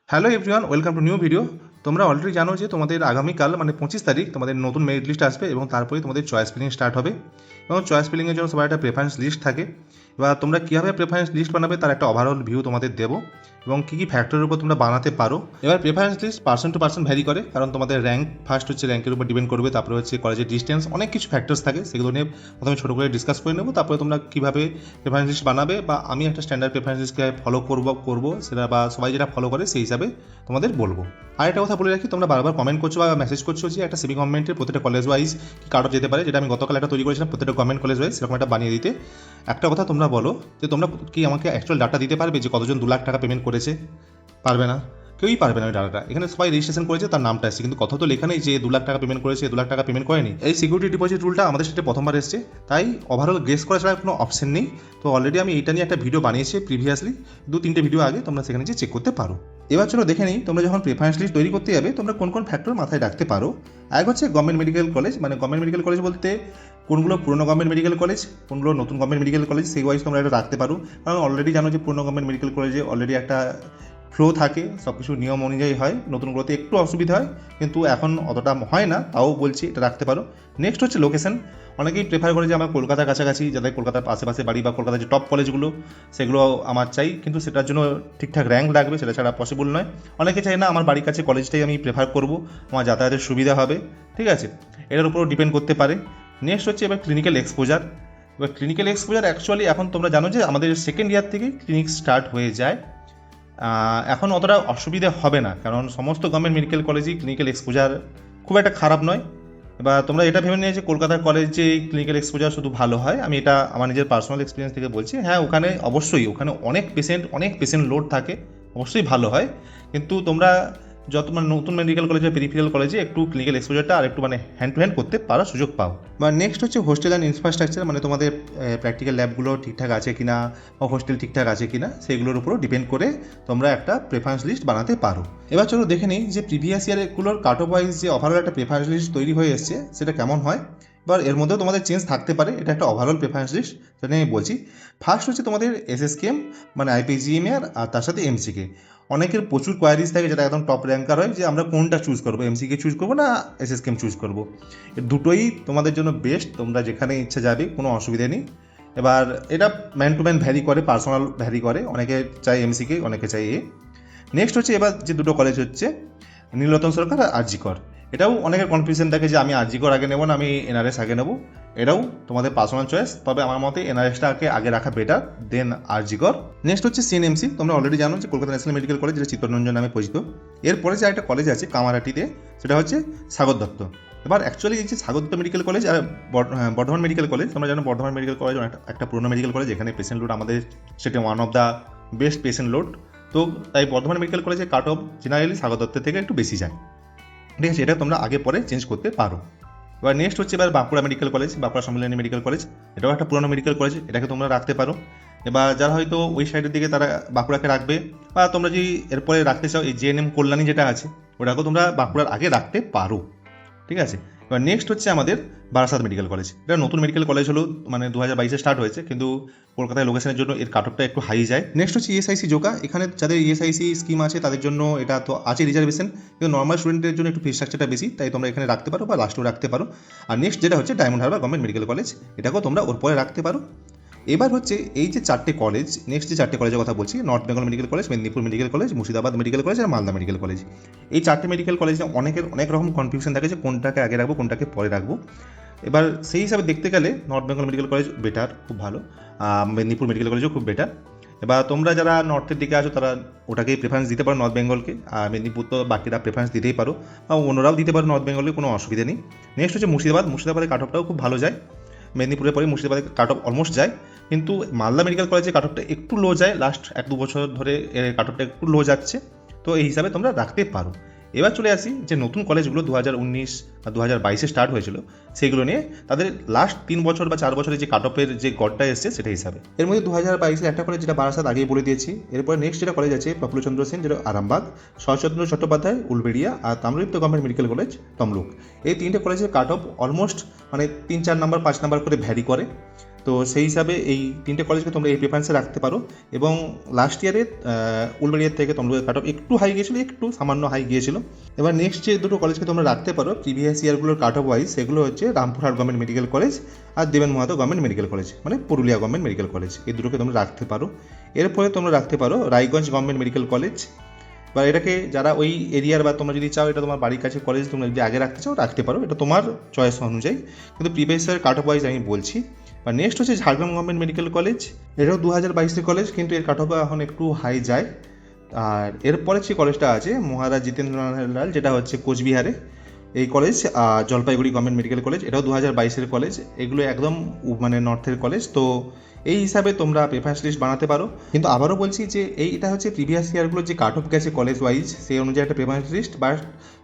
Hello everyone, welcome to new video. তোমরা already জানো যে তোমাদের আগামীকাল মানে 25 তারিখ তোমাদের নতুন মেরিট লিস্ট আসবে এবং তারপরে তোমাদের চয়েস ফিলিং স্টার্ট হবে এবং চয়েস ফিলিংয়ের জন্য সবার একটা প্রেফারেন্স লিস্ট থাকে। এবার তোমরা কীভাবে প্রেফারেন্স লিস্ট বানাবে তার একটা ওভারঅল ভিউ তোমাদের দেবো এবং কী কী ফ্যাক্টরের উপর তোমরা বানাতে পারো। এবার preference list person to person vary করে, কারণ তোমাদের র্যাঙ্ক ফার্স্ট হচ্ছে র্যাঙ্কের উপর ডিপেন্ড করবে, তারপরে হচ্ছে কলেজের ডিস্টেন্স, অনেক কিছু ফ্যাক্টরস থাকে, সেগুলো নিয়ে প্রথমে ছোটো করে ডিসকাস করে নেবো। তারপরে তোমরা কীভাবে প্রেফারেন্স লিস্ট বানাবে বা আমি একটা স্ট্যান্ডার্ড প্রেফারেন্স লিস্টকে ফলো করবো সেটা বা সবাই যেটা ফলো করে সেই হিসাবে তোমাদের বলবো। আর একটা কথা বলে রাখি, তোমরা বারবার কমেন্ট করছো বা মেসেজ করছো যে একটা সিভি গভর্নমেন্টের প্রত্যেকটা কলেজ ওয়াইজ কি কাট অফ যেতে পারে, যেটা আমি গতকাল একটা তৈরি করেছিলাম প্রত্যেকটা গভর্নমেন্ট কলেজ ওয়াইজ সেরকম একটা বানিয়ে দিতে। একটা কথা তোমরা বলো যে তোমরা কি আমাকে অ্যাকচুয়াল ডাটা দিতে পারবে যে কতজন 2 লাখ টাকা পেমেন্ট করেছে? পারবে না, কেউই পারবে না ওই ডাটাটা। এখানে সবাই রেজিস্ট্রেশন করেছে, তার নামটা আসছে, কিন্তু কথা তো লেখা নেই যে 2 লাখ টাকা পেমেন্ট করেছে, 2 লাখ টাকা পেমেন্ট করেনি। এই সিকিউরিটি ডিপোজিট রুলটা আমাদের সাথে প্রথমবার এসছে, তাই ওভারঅল গেস করা ছাড়া কোনো অপশন নেই। তো অলরেডি আমি এটা নিয়ে একটা ভিডিও বানিয়েছি প্রিভিয়াসলি, 2-3টে ভিডিও আগে, তোমরা সেখানে যে চেক করতে পারো। এবার চলো দেখে নিই তোমরা যখন প্রেফারেন্স লিস্ট তৈরি করতে যাবে তোমরা কোন কোন ফ্যাক্টর মাথায় রাখতে পারো। এক হচ্ছে গভর্নমেন্ট মেডিকেল কলেজ, মানে গভর্নমেন্ট মেডিকেল কলেজ বলতে কোনগুলো পুরনো গভর্নমেন্ট মেডিকেল কলেজ, কোনগুলো নতুন গভর্নমেন্ট মেডিকেল কলেজ, সেই ওয়াইজ তোমরা এটা রাখতে পারো। কারণ অলরেডি জানো যে পুরনো গভর্নমেন্ট মেডিকেল কলেজে অলরেডি একটা ফ্লো থাকে, সব কিছু নিয়ম অনুযায়ী হয়, নতুনগুলোতে একটু অসুবিধা হয়, কিন্তু এখন অতটা হয় না, তাও বলছি এটা রাখতে পারো। নেক্সট হচ্ছে লোকেশন। অনেকেই প্রেফার করে যে আমার কলকাতার কাছাকাছি, যাদের কলকাতার আশেপাশে বাড়ি বা কলকাতার যে টপ কলেজগুলো সেগুলো আমার চাই, কিন্তু সেটার জন্য ঠিকঠাক র্যাঙ্ক লাগবে, সেটা ছাড়া পসিবল নয়। অনেকে চাই না আমার বাড়ির কাছে কলেজটাই আমি প্রেফার করব, আমার যাতায়াতের সুবিধা হবে, ঠিক আছে, এটার উপরও ডিপেন্ড করতে পারে। নেক্সট হচ্ছে এবার ক্লিনিক্যাল এক্সপোজার। এবার ক্লিনিক্যাল এক্সপোজার অ্যাকচুয়ালি এখন তোমরা জানো যে আমাদের সেকেন্ড ইয়ার থেকেই ক্লিনিক স্টার্ট হয়ে যায়। এখন অতটা অসুবিধা হবে না, কারণ সমস্ত গভর্নমেন্ট মেডিকেল কলেজেই ক্লিনিক্যাল এক্সপোজার খুব একটা খারাপ নয়। এবার তোমরা এটা ভেবে নিয়ে যে কলকাতার কলেজে ক্লিনিক্যাল এক্সপোজার শুধু ভালো হয়, আমি এটা আমার নিজের পার্সোনাল এক্সপিরিয়েন্স থেকে বলছি। হ্যাঁ, ওখানে অবশ্যই ওখানে অনেক পেশেন্ট লোড থাকে, অবশ্যই ভালো হয়, কিন্তু তোমরা যত মানে নতুন মেডিকেল কলেজে পেরিফেরাল কলেজে একটু ক্লিনিক্যাল এক্সপোজারটা আর একটু মানে হ্যান্ড টু হ্যান্ড করতে পারার সুযোগ পাও। বা নেক্সট হচ্ছে হোস্টেল অ্যান্ড ইনফ্রাস্ট্রাকচার, মানে তোমাদের প্র্যাকটিক্যাল ল্যাবগুলো ঠিকঠাক আছে কিনা বা হোস্টেল ঠিকঠাক আছে কিনা সেগুলোর উপরও ডিপেন্ড করে তোমরা একটা প্রেফারেন্স লিস্ট বানাতে পারো। এবার চলো দেখে নিই যে প্রিভিয়াস ইয়ারগুলোর কাট অফ ওয়াইজ যে ওভারঅল একটা প্রেফারেন্স লিস্ট তৈরি হয়ে এসছে সেটা কেমন হয়। এবার এর মধ্যেও তোমাদের চেঞ্জ থাকতে পারে, এটা একটা ওভারঅল প্রেফারেন্স লিস্ট, সেটা আমি বলছি। ফার্স্ট হচ্ছে তোমাদের এসএসকেএম, মানে আইপিজিএমআর, আর তার সাথে এমসিকে। অনেকের প্রচুর কোয়ারিজ থাকে যেটা একদম টপ র্যাঙ্কার হয় যে আমরা কোনটা চুজ করবো, এমসিকে চুজ করবো না এসএসকেএম চুজ করবো। দুটোই তোমাদের জন্য বেস্ট, তোমরা যেখানে ইচ্ছা যাবে, কোনো অসুবিধা নেই। এবার এটা ম্যান টু ম্যান ভ্যারি করে, পার্সোনাল ভ্যারি করে, অনেকে চাই এমসিকে, অনেকে চাই এ। নেক্সট হচ্ছে এবার যে দুটো কলেজ হচ্ছে নীলরতন সরকার আর আরজি কর। এটাও অনেকের কনফিউশন থাকে যে আমি আরজি কর আগে নেবো না আমি এনআরএস আগে নেবো, এটাও তোমাদের পার্সোনাল চয়েস, তবে আমার মতে এনআরএসটাকে আগে রাখা বেটার দেন আরজি কর। নেক্সট হচ্ছে সিএনএমসি, তোমরা অলরেডি জানো যে কলকাতা ন্যাশনাল মেডিকেল কলেজ, যেটা চিত্তরঞ্জন নামে পরিচিত। এরপরে যে একটা কলেজ আছে কামারহাটিতে, সেটা হচ্ছে সাগর দত্ত। এবার অ্যাকচুয়ালি এই যে সাগর দত্ত মেডিকেল কলেজ আর বর্ধমান মেডিকেল কলেজ, তোমরা জানো বর্ধমান মেডিকেল কলেজ একটা পুরনো মেডিকেল কলেজ, যেখানে পেশেন্ট লোড আমাদের সেটা one of the best patient load. তো তাই বর্ধমান মেডিকেল কলেজে কাট অফ জেনারেলি সাগর দত্তের থেকে একটু বেশি যায়, ঠিক আছে, এটা তোমরা আগে পরে চেঞ্জ করতে পারো। এবার নেক্সট হচ্ছে এবার বাঁকুড়া মেডিকেল কলেজ, বাঁকুড়া সম্মিলনী মেডিকেল কলেজ, এটাও একটা পুরনো মেডিকেল কলেজ, এটাকে তোমরা রাখতে পারো। এবার যারা হয়তো ওই সাইডের দিকে তারা বাঁকুড়াকে রাখবে, বা তোমরা যদি এরপরে রাখতে চাও এই জেএনএম কল্যাণী যেটা আছে ওটাকেও তোমরা বাঁকুড়ার আগে রাখতে পারো, ঠিক আছে। এবার নেক্সট হচ্ছে আমাদের বারাসাত মেডিকেল কলেজ, এটা নতুন মেডিকেল কলেজ হলো, মানে 2022-এ স্টার্ট হয়েছে, কিন্তু কলকাতায় লোকেশনের জন্য এর কাট অফটা একটু হাই যায়। নেক্সট হচ্ছে ইএসআইসি জোকা, এখানে যাদের ইএসআইসি স্কিম আছে তাদের জন্য এটা তো আছে রিজার্ভেশন, কিন্তু নর্মাল স্টুডেন্টের জন্য একটু ফি স্ট্রাকচারটা বেশি, তাই তোমরা এখানে রাখতে পারো বা লাস্টেও রাখতে পারো। আর নেক্সট যেটা হচ্ছে diamond Harbour government medical college, এটাকেও তোমরা ওর পরে রাখতে পারো। এবার হচ্ছে এই যে চারটে কলেজ, নেক্সট যে চারটে কলেজের কথা বলছি, north Bengal medical college, Medinipur medical college, Murshidabad medical college আর মালদা মেডিকেল কলেজ। এই চারটে মেডিকেল কলেজে অনেকের অনেক রকম কনফিউশন থাকে যে কোনটাকে আগে রাখবো কোনটাকে পরে রাখবো। এবার সেই হিসাবে দেখতে গেলে north Bengal medical college better, খুব ভালো, মেদিনীপুর মেডিকেল কলেজও খুব বেটার। এবার তোমরা যারা নর্থের দিকে আছো তারা ওটাকেই প্রেফারেন্স দিতে পারো, নর্থ বেঙ্গলকে, আর মেদিনীপুর তো বাকিরা প্রেফারেন্স দিতেই পারো, বা অন্যরাও দিতে পারো নর্থ বেঙ্গলে, কোনো অসুবিধা নেই। নেক্সট হচ্ছে মুর্শিদাবাদের কাট অফটাও খুব ভালো যায়, মেদিনীপুরের পরে মুর্শিদাবাদের কাট অফ অলমোস্ট যায়, কিন্তু মালদা মেডিকেল কলেজে কাট অফটা একটু লো যায়, লাস্ট 1-2 বছর ধরে এর কাট অফটা একটু লো যাচ্ছে, তো এই হিসাবে তোমরা রাখতে পারো। এবার চলে আসি যে নতুন কলেজগুলো 2019 বা 2022-এ স্টার্ট হয়েছিল সেইগুলো নিয়ে, তাদের লাস্ট 3 বছর বা 4 বছরের যে কাট অফের যে গড়টা এসছে সেটা হিসাবে। এর মধ্যে 2022-এর একটা কলেজ যেটা বারাসাত আগেই বলে দিয়েছি, এরপরে নেক্সট যেটা কলেজ আছে প্রফুল্লচন্দ্র সেন, যেটা আরামবাগ, শরৎচন্দ্র চট্টোপাধ্যায় উলবেড়িয়া, আর Tamralipta government medical college Tamluk. এই তিনটে কলেজের কাট অফ অলমোস্ট মানে 3-4 নাম্বার 5 নাম্বার করে ভ্যারি করে। তো সেই হিসাবে এই তিনটে কলেজকে তোমরা এই প্রেফারেন্সে রাখতে পারো। এবং লাস্ট ইয়ারে উলবেড়িয়ার থেকে তোমাদের কাট অফ একটু হাই গিয়েছিলো, একটু সামান্য হাই গিয়েছিল। এবার নেক্সট যে দুটো কলেজকে তোমরা রাখতে পারো প্রিভিয়াস ইয়ারগুলোর কাট অফ ওয়াইজ, সেগুলো হচ্ছে রামপুরহাট গভর্নমেন্ট মেডিকেল কলেজ আর দেবেন মাহাতো গভর্নমেন্ট মেডিকেল কলেজ, মানে পুরুলিয়া গভর্নমেন্ট মেডিকেল কলেজ, এই দুটোকে তোমরা রাখতে পারো। এরপরে তোমরা রাখতে পারো রায়গঞ্জ গভর্নমেন্ট মেডিকেল কলেজ। বা এটাকে যারা ওই এরিয়ার, বা তোমরা যদি চাও এটা তোমার বাড়ির কাছে কলেজ, তোমরা যদি আগে রাখতে চাও রাখতে পারো, এটা তোমার চয়েস অনুযায়ী, কিন্তু previous year cut off wise আমি বলছি। আর নেক্সট হচ্ছে ঝাড়গ্রাম গভর্নমেন্ট মেডিকেল কলেজ, এটাও 2022-এর কলেজ, কিন্তু এর কাট অফ এখন একটু হাই যায়। আর এরপরে যে কলেজটা আছে মহারাজ জিতেন্দ্রনাথ লাল, যেটা হচ্ছে কোচবিহারে, এই college Jalpaiguri government medical college, এটাও 2022-এর কলেজ। এগুলো একদম মানে নর্থের কলেজ। তো এই হিসাবে তোমরা প্রেফারেন্স লিস্ট বানাতে পারো। কিন্তু আবারও বলছি যে এইটা হচ্ছে প্রিভিয়াস ইয়ারগুলোর যে কাট অফ গেছে কলেজ ওয়াইজ, সেই অনুযায়ী একটা প্রেফারেন্স লিস্ট, বা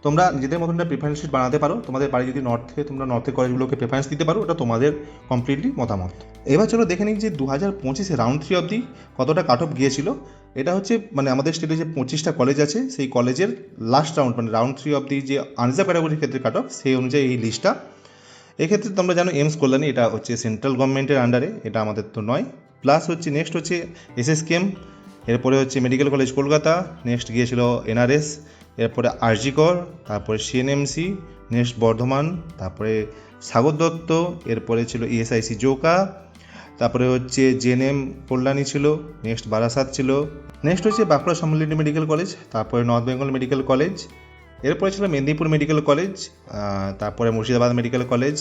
তোমরা নিজেদের মতন একটা প্রেফারেন্স লিস্ট বানাতে পারো। তোমাদের বাড়ি যদি নর্থে, তোমরা নর্থের কলেজগুলোকে প্রেফারেন্স দিতে পারো, এটা তোমাদের কমপ্লিটলি মতামত। এবার চলো দেখে নিই যে 2025-এ রাউন্ড 3 অবধি কতটা কাট অফ গিয়েছিল। এটা হচ্ছে মানে আমাদের স্টেটে যে 25টা কলেজ আছে সেই কলেজের লাস্ট রাউন্ড, মানে রাউন্ড 3 অবধি যে আনরিজার্ভ ক্যাটাগরির ক্ষেত্রে কাট অফ, সেই অনুযায়ী এই লিস্টটা। এক্ষেত্রে তোমরা জানো এইমস কল্যাণী, এটা হচ্ছে সেন্ট্রাল গভর্নমেন্টের আন্ডারে, এটা আমাদের তো নয়। প্লাস হচ্ছে নেক্সট হচ্ছে এসএসকেএম, এরপরে হচ্ছে মেডিকেল কলেজ কলকাতা, নেক্সট গিয়েছিল এনআরএস, এরপরে আরজি কর, তারপরে সিএনএমসি, নেক্সট বর্ধমান, তারপরে সাগর দত্ত, এরপরে ছিল ইএসআইসি জোকা, তারপরে হচ্ছে জেএনএম কল্যাণী ছিল, নেক্সট বারাসাত ছিল, নেক্সট হচ্ছে বাঁকুড়া সম্মিলিত মেডিকেল কলেজ, তারপরে নর্থ বেঙ্গল মেডিকেল কলেজ, এরপরে ছিল মেদিনীপুর মেডিকেল কলেজ, তারপরে মুর্শিদাবাদ মেডিকেল কলেজ,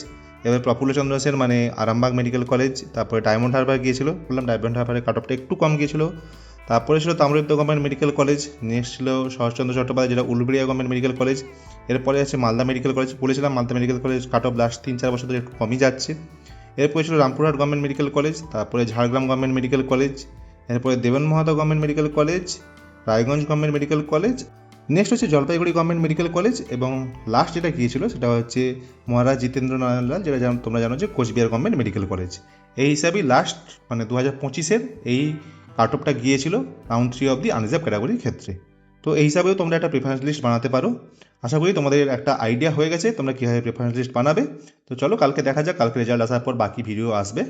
এবার প্রফুল্লচন্দ্র সেন মানে আরামবাগ মেডিকেল কলেজ, তারপরে ডায়মন্ড হারবার গিয়েছিল, বললাম ডায়মন্ড হারবারের কাট অফটা একটু কম গিয়েছিল। তারপরে ছিল Tamralipta government medical college, next ছিল শরৎচন্দ্র চট্টোপাধ্যায় যেটা উলবেড়িয়া গভর্নমেন্ট মেডিকেল কলেজ, এরপরে আছে মালদা মেডিকেল কলেজ, বলেছিলাম Malda medical college cut off last 3-4 বছর ধরে একটু কমই যাচ্ছে। এরপরে ছিল রামপুরহাট গভর্নমেন্ট মেডিকেল কলেজ, তারপরে ঝাড়গ্রাম গভর্নমেন্ট মেডিকেল কলেজ, এরপরে দেবেন Mahato government medical college, Raiganj government medical college, next হচ্ছে জলপাইগুড়ি গভর্নমেন্ট মেডিকেল কলেজ, এবং লাস্ট যেটা গিয়েছিল সেটা হচ্ছে মহারাজ জিতেন্দ্রনাথ লাল, যেটা তোমরা জানো যে কোচবিহার গভর্নমেন্ট মেডিকেল কলেজ। এই হিসাবেই লাস্ট মানে 2025-এর এই কাট অফটা গিয়েছিল রাউন্ড 3 অব দি আনরিজার্ভ ক্যাটাগরির ক্ষেত্রে। তো এই হিসাবেও তোমরা একটা প্রেফারেন্স লিস্ট বানাতে পারো। আশা করি তোমাদের একটা আইডিয়া হয়ে গেছে তোমরা কীভাবে প্রেফারেন্স লিস্ট বানাবে। তো চলো কালকে দেখা যাক, কালকে রেজাল্ট আসার পর বাকি ভিডিও আসবে।